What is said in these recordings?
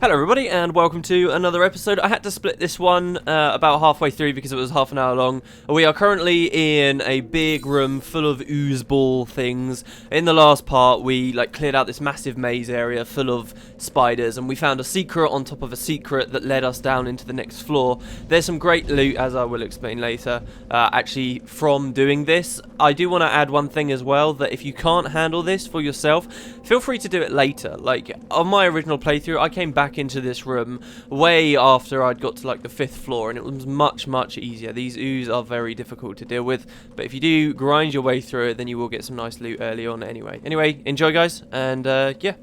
Hello everybody and welcome to another episode. I had to split this one about halfway through because it was half an hour long. We are currently in a big room full of ooze ball things. In the last part we cleared out this massive maze area full of spiders and we found a secret on top of a secret that led us down into the next floor. There's some great loot, as I will explain later, actually from doing this. I do want to add one thing as well, that if you can't handle this for yourself, feel free to do it later. Like on my original playthrough I came back into this room way after I'd got to the 5th floor and it was much easier. These ooze are very difficult to deal with, but if you do grind your way through it then you will get some nice loot early on anyway. Enjoy guys, and yeah.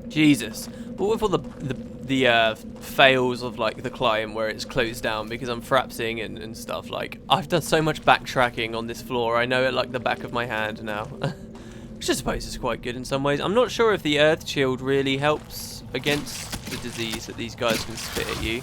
Jesus. What with all the fails of the client where it's closed down because I'm frapsing and stuff, I've done so much backtracking on this floor, I know it like the back of my hand now. Which I suppose is quite good in some ways. I'm not sure if the earth shield really helps against the disease that these guys can spit at you.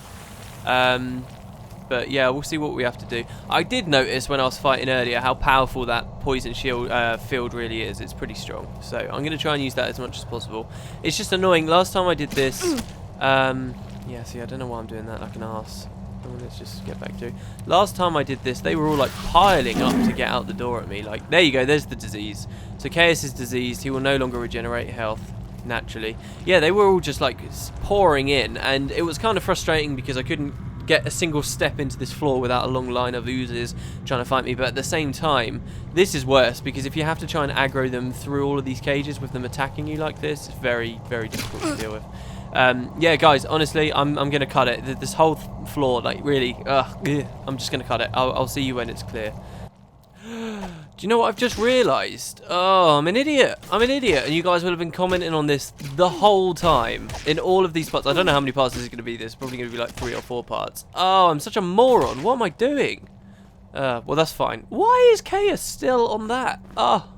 But yeah, we'll see what we have to do. I did notice when I was fighting earlier how powerful that poison shield field really is. It's pretty strong. So I'm going to try and use that as much as possible. It's just annoying. Last time I did this... yeah, see, I don't know why I'm doing that like an arse. Let's just get back to. Last time I did this, they were all piling up to get out the door at me. There you go, there's the disease. So Chaos is diseased, he will no longer regenerate health naturally. Yeah, they were all just pouring in, and it was kind of frustrating because I couldn't get a single step into this floor without a long line of oozes trying to fight me. But at the same time, this is worse because if you have to try and aggro them through all of these cages with them attacking you like this, it's very difficult to deal with. Yeah, guys, honestly, I'm going to cut it. This whole floor, really, I'm just going to cut it. I'll see you when it's clear. Do you know what I've just realised? Oh, I'm an idiot. And you guys will have been commenting on this the whole time in all of these parts. I don't know how many parts this is going to be. There's probably going to be 3 or 4 parts. Oh, I'm such a moron. What am I doing? Well, that's fine. Why is Chaos still on that? Oh,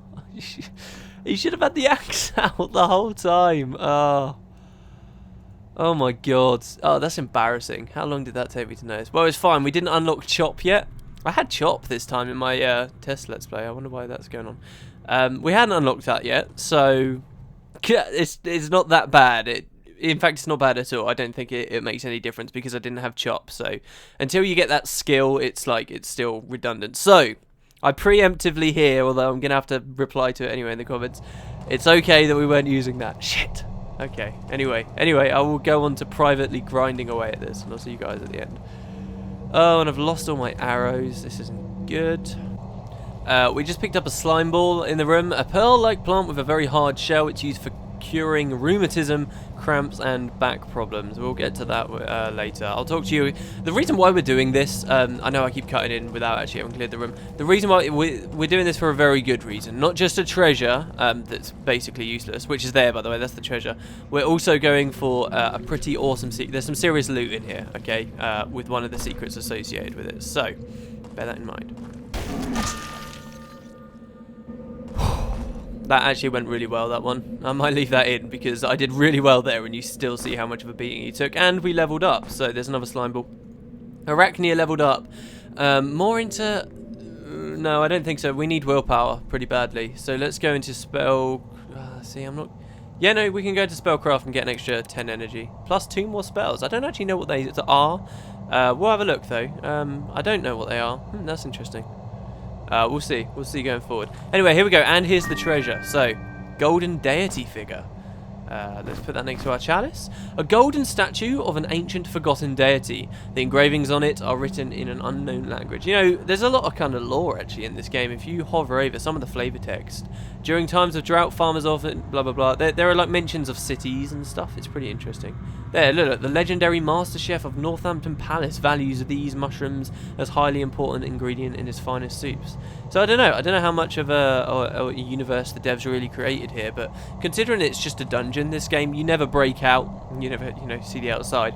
he should have had the axe out the whole time. Oh my god. Oh, that's embarrassing. How long did that take me to notice? Well, it's fine. We didn't unlock Chop yet. I had Chop this time in my test Let's Play. I wonder why that's going on. We hadn't unlocked that yet, so it's not that bad. In fact, it's not bad at all. I don't think it makes any difference because I didn't have Chop. So until you get that skill, it's still redundant. So I preemptively here, although I'm going to have to reply to it anyway in the comments, it's okay that we weren't using that. Shit. Okay, anyway, I will go on to privately grinding away at this, and I'll see you guys at the end. Oh, and I've lost all my arrows. This isn't good. We just picked up a slime ball in the room, a pearl-like plant with a very hard shell. It's used for curing rheumatism, cramps, and back problems. We'll get to that later. I'll talk to you. The reason why we're doing this, I know I keep cutting in without actually having cleared the room. The reason why we're doing this for a very good reason. Not just a treasure that's basically useless, which is there, by the way. That's the treasure. We're also going for a pretty awesome secret. There's some serious loot in here, okay, with one of the secrets associated with it. So, bear that in mind. That actually went really well, that one. I might leave that in because I did really well there and you still see how much of a beating you took. And we leveled up, so there's another slime ball. Arachnia leveled up. More into... no, I don't think so. We need willpower pretty badly. So let's go into spell... see, I'm not... yeah, no, we can go to spellcraft and get an extra 10 energy. Plus 2 more spells. I don't actually know what they are. We'll have a look, though. I don't know what they are. That's interesting. We'll see going forward. Anyway, here we go, and here's the treasure. So, golden deity figure. Let's put that next to our chalice. A golden statue of an ancient forgotten deity. The engravings on it are written in an unknown language. You know, there's a lot of kind of lore actually in this game. If you hover over some of the flavor text, during times of drought, farmers often blah blah blah. There are mentions of cities and stuff. It's pretty interesting. There, look, the legendary master chef of Northampton Palace values these mushrooms as highly important ingredient in his finest soups. So I don't know how much of a universe the devs really created here, but considering it's just a dungeon, this game, you never break out, you never, see the outside.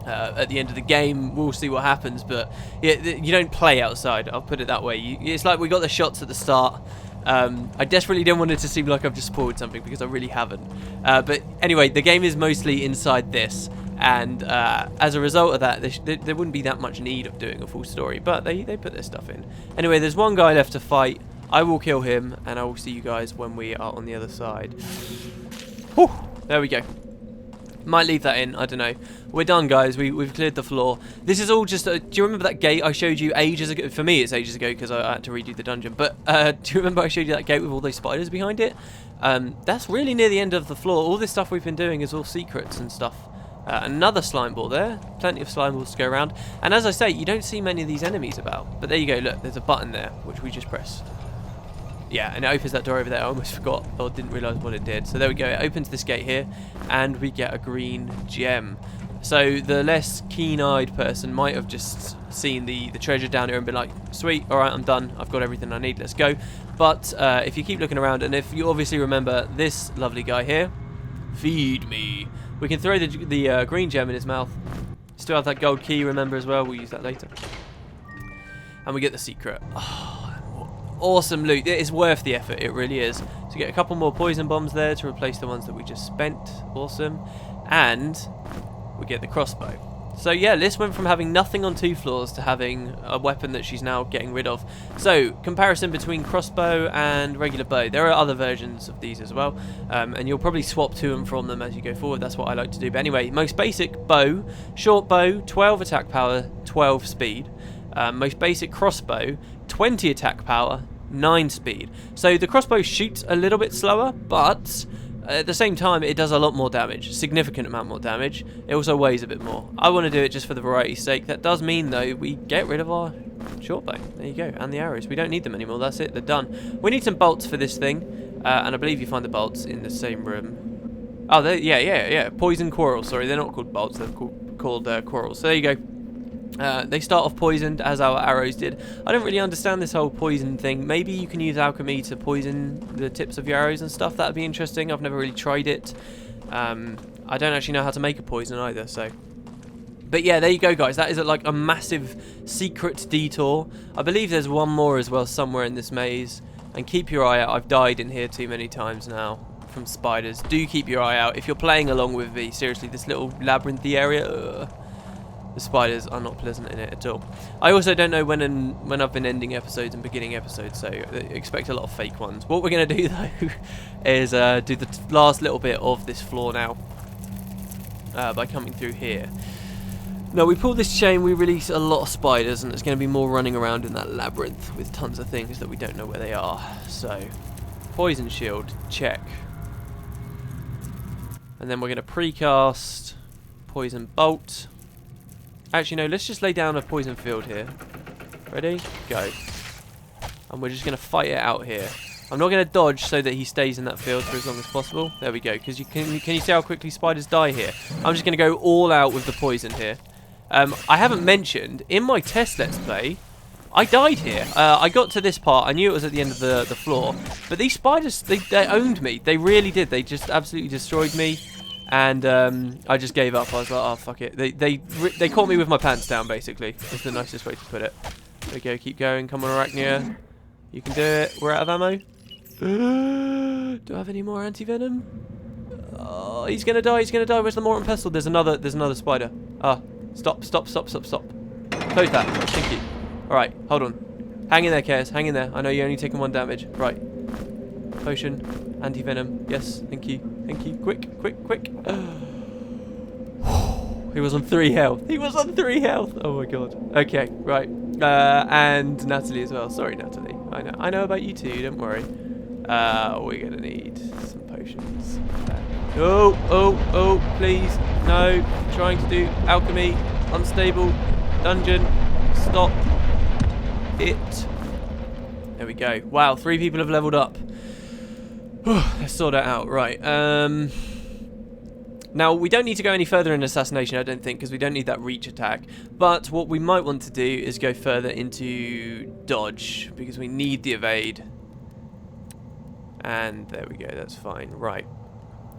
At the end of the game, we'll see what happens, but yeah, you don't play outside, I'll put it that way. It's like we got the shots at the start. I desperately didn't want it to seem like I've just spoiled something because I really haven't. But anyway, the game is mostly inside this, and as a result of that, there wouldn't be that much need of doing a full story, but they put their stuff in. Anyway, there's one guy left to fight. I will kill him, and I will see you guys when we are on the other side. Whew. There we go. Might leave that in, I don't know. We're done, guys. We've cleared the floor. This is all just... do you remember that gate I showed you ages ago? For me, it's ages ago because I had to redo the dungeon. But do you remember I showed you that gate with all those spiders behind it? That's really near the end of the floor. All this stuff we've been doing is all secrets and stuff. Another slime ball there. Plenty of slime balls to go around. And as I say, you don't see many of these enemies about. But there you go. Look, there's a button there, which we just press. Yeah, and it opens that door over there. I almost forgot or didn't realise what it did. So there we go. It opens this gate here, and we get a green gem. So the less keen-eyed person might have just seen the treasure down here and been like, sweet, all right, I'm done. I've got everything I need. Let's go. But if you keep looking around, and if you obviously remember this lovely guy here, feed me. We can throw the green gem in his mouth. Still have that gold key, remember, as well. We'll use that later. And we get the secret. Oh, awesome loot. It is worth the effort. It really is. So get a couple more poison bombs there to replace the ones that we just spent. Awesome. And we get the crossbow. So yeah, Liz went from having nothing on 2 floors to having a weapon that she's now getting rid of. So comparison between crossbow and regular bow. There are other versions of these as well, and you'll probably swap to and from them as you go forward. That's what I like to do. But anyway, most basic bow, short bow, 12 attack power, 12 speed. Most basic crossbow, 20 attack power, 9 speed. So the crossbow shoots a little bit slower, but at the same time it does a lot more damage, significant amount more damage. It also weighs a bit more. I want to do it just for the variety's sake. That does mean though we get rid of our short bow. There you go, and the arrows. We don't need them anymore. That's it, they're done. We need some bolts for this thing, and I believe you find the bolts in the same room. Oh, yeah. Poison corals. Sorry, they're not called bolts. They're called corals. So there you go. They start off poisoned, as our arrows did. I don't really understand this whole poison thing. Maybe you can use alchemy to poison the tips of your arrows and stuff. That would be interesting. I've never really tried it. I don't actually know how to make a poison either, so... But yeah, there you go, guys. That is like a massive secret detour. I believe there's one more as well somewhere in this maze. And keep your eye out. I've died in here too many times now from spiders. Do keep your eye out if you're playing along with me. Seriously, this little labyrinthy area... The spiders are not pleasant in it at all. I also don't know when I've been ending episodes and beginning episodes, so expect a lot of fake ones. What we're going to do, though, is do the last little bit of this floor now by coming through here. Now, we pull this chain, we release a lot of spiders, and there's going to be more running around in that labyrinth with tons of things that we don't know where they are. So, poison shield, check. And then we're going to precast poison bolt. Actually, no, let's just lay down a poison field here. Ready? Go. And we're just going to fight it out here. I'm not going to dodge so that he stays in that field for as long as possible. There we go. Because can you see how quickly spiders die here? I'm just going to go all out with the poison here. I haven't mentioned, in my test Let's Play, I died here. I got to this part. I knew it was at the end of the floor. But these spiders, they owned me. They really did. They just absolutely destroyed me. And I just gave up. I was like, oh, fuck it. They caught me with my pants down, basically. Is the nicest way to put it. There we go. Keep going. Come on, Arachnia. You can do it. We're out of ammo. Do I have any more anti-venom? Oh, he's going to die. He's going to die. Where's the mortar and pestle? There's another spider. Ah, stop. Close that. Thank you. All right, hold on. Hang in there, Cares. Hang in there. I know you're only taking 1 damage. Right. Potion. Anti-venom. Yes, thank you. Quick. He was on 3 health. Oh my god. Okay, right. And Natalie as well. Sorry, Natalie. I know about you too, don't worry. We're gonna need some potions. Oh, please. No. Trying to do alchemy. Unstable. Dungeon. Stop it. There we go. Wow, 3 people have leveled up. Let's sort that out. Right. Now, we don't need to go any further in assassination, I don't think, because we don't need that reach attack. But what we might want to do is go further into dodge, because we need the evade. And there we go, that's fine. Right.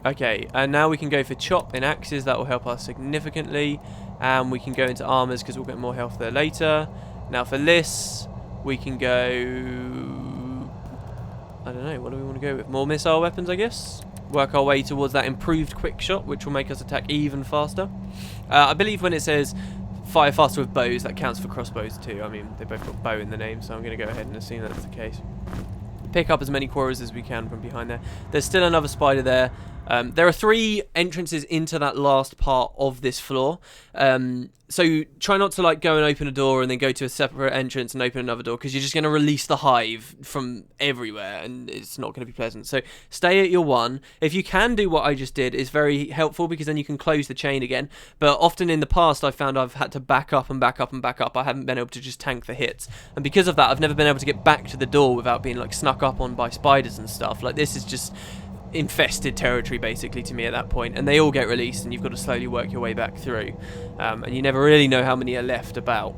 Okay, and now we can go for chop in axes. That will help us significantly. And we can go into armors, because we'll get more health there later. Now, for this, we can go... I don't know, what do we want to go with? More missile weapons, I guess? Work our way towards that improved quick shot, which will make us attack even faster. I believe when it says fire faster with bows, that counts for crossbows too. I mean, they both got bow in the name, so I'm going to go ahead and assume that's the case. Pick up as many quarries as we can from behind there. There's still another spider there. There are 3 entrances into that last part of this floor. So try not to like go and open a door and then go to a separate entrance and open another door, because you're just going to release the hive from everywhere and it's not going to be pleasant. So stay at your 1. If you can do what I just did, it's very helpful, because then you can close the chain again. But often in the past I've found I've had to back up and back up and back up. I haven't been able to just tank the hits, and because of that I've never been able to get back to the door without being like snuck up on by spiders and stuff. Like, this is just infested territory basically to me at that point, and they all get released and you've got to slowly work your way back through, and you never really know how many are left about.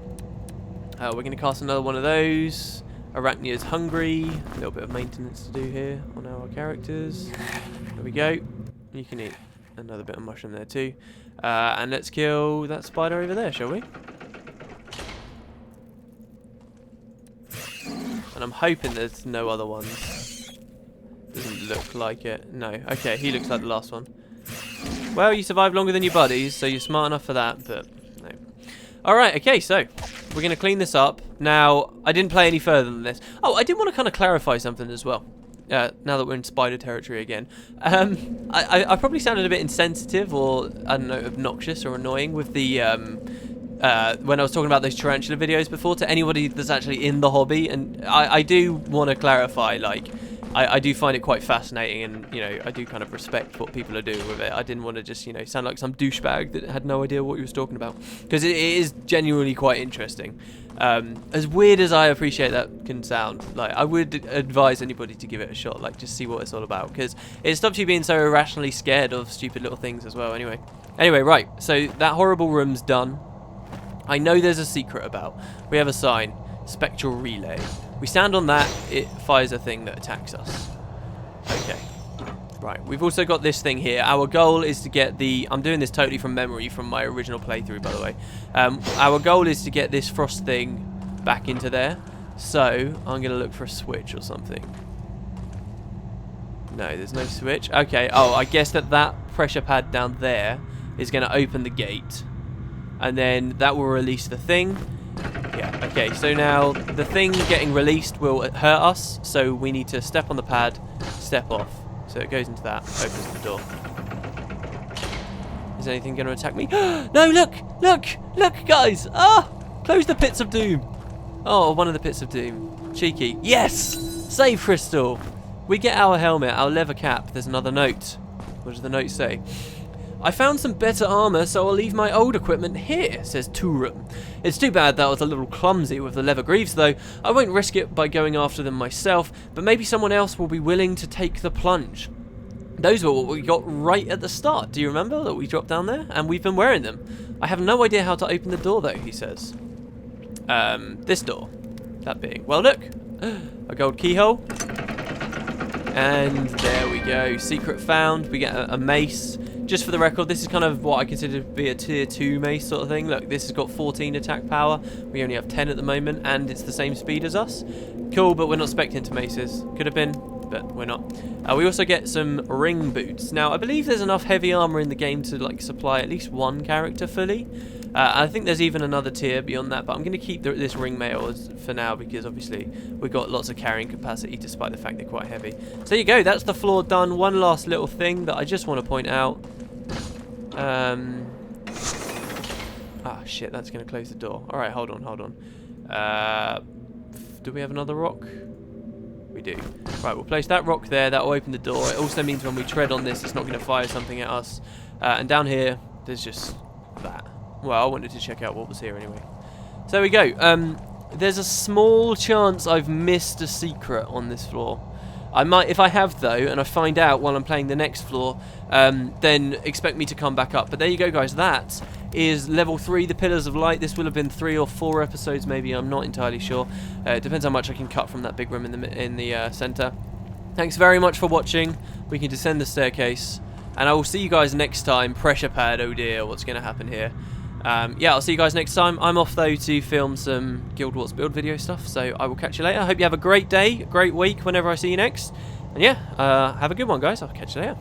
We're going to cast another one of those. Arachnia's hungry. A little bit of maintenance to do here on our characters. There we go. You can eat another bit of mushroom there too, and let's kill that spider over there, shall we? And I'm hoping there's no other ones. Doesn't look like it. No. Okay, he looks like the last one. Well, you survived longer than your buddies, so you're smart enough for that, but no. Alright, okay, so we're going to clean this up. Now, I didn't play any further than this. Oh, I did want to kind of clarify something as well. Now that we're in spider territory again. I probably sounded a bit insensitive or, I don't know, obnoxious or annoying with the... when I was talking about those tarantula videos before, to anybody that's actually in the hobby, and I do want to clarify, like, I do find it quite fascinating, and, you know, I do kind of respect what people are doing with it. I didn't want to just, you know, sound like some douchebag that had no idea what he was talking about, because it is genuinely quite interesting. As weird as I appreciate that can sound, like, I would advise anybody to give it a shot, like, just see what it's all about, because it stops you being so irrationally scared of stupid little things as well. Anyway, right, so that horrible room's done. I know there's a secret about. We have a sign, spectral relay. We stand on that, it fires a thing that attacks us. Okay. Right, we've also got this thing here. Our goal is to get the... I'm doing this totally from memory from my original playthrough, by the way. Our goal is to get this frost thing back into there. So, I'm going to look for a switch or something. No, there's no switch. Okay, oh, I guess that pressure pad down there is going to open the gate. And then that will release the thing. Yeah, okay, so now the thing getting released will hurt us, so we need to step on the pad, step off. So it goes into that, opens the door. Is anything going to attack me? No, look, guys! Ah! Close the pits of doom! Oh, one of the pits of doom. Cheeky. Yes! Save crystal! We get our helmet, our leather cap. There's another note. What does the note say? I found some better armour, so I'll leave my old equipment here, says Turum. It's too bad that I was a little clumsy with the leather greaves, though. I won't risk it by going after them myself, but maybe someone else will be willing to take the plunge. Those were what we got right at the start. Do you remember that we dropped down there? And we've been wearing them. I have no idea how to open the door, though, he says. This door. That being. Well, look. A gold keyhole. And there we go. Secret found. We get a mace. Just for the record, this is kind of what I consider to be a tier 2 mace sort of thing. Look, this has got 14 attack power. We only have 10 at the moment, and it's the same speed as us. Cool, but we're not spec'd into maces. Could have been, but we're not. We also get some ring boots. Now, I believe there's enough heavy armor in the game to like supply at least one character fully. I think there's even another tier beyond that, but I'm going to keep this ring mail for now because obviously we've got lots of carrying capacity despite the fact they're quite heavy. So there you go, that's the floor done. One last little thing that I just want to point out. Ah, shit, that's going to close the door. Alright, hold on. Do we have another rock? We do. Right, we'll place that rock there. That will open the door. It also means when we tread on this, it's not going to fire something at us. And down here, there's just that. Well, I wanted to check out what was here anyway. So there we go. There's a small chance I've missed a secret on this floor. I might, if I have though, and I find out while I'm playing the next floor, then expect me to come back up. But there you go, guys. That is level 3, the Pillars of Light. This will have been 3 or 4 episodes, maybe. I'm not entirely sure. It depends how much I can cut from that big room in the center. Thanks very much for watching. We can descend the staircase, and I will see you guys next time. Pressure pad. Oh dear, what's going to happen here? Yeah, I'll see you guys next time. I'm off though to film some Guild Wars build video stuff, so I will catch you later. I hope you have a great day, great week whenever I see you next. And yeah, have a good one, guys. I'll catch you later.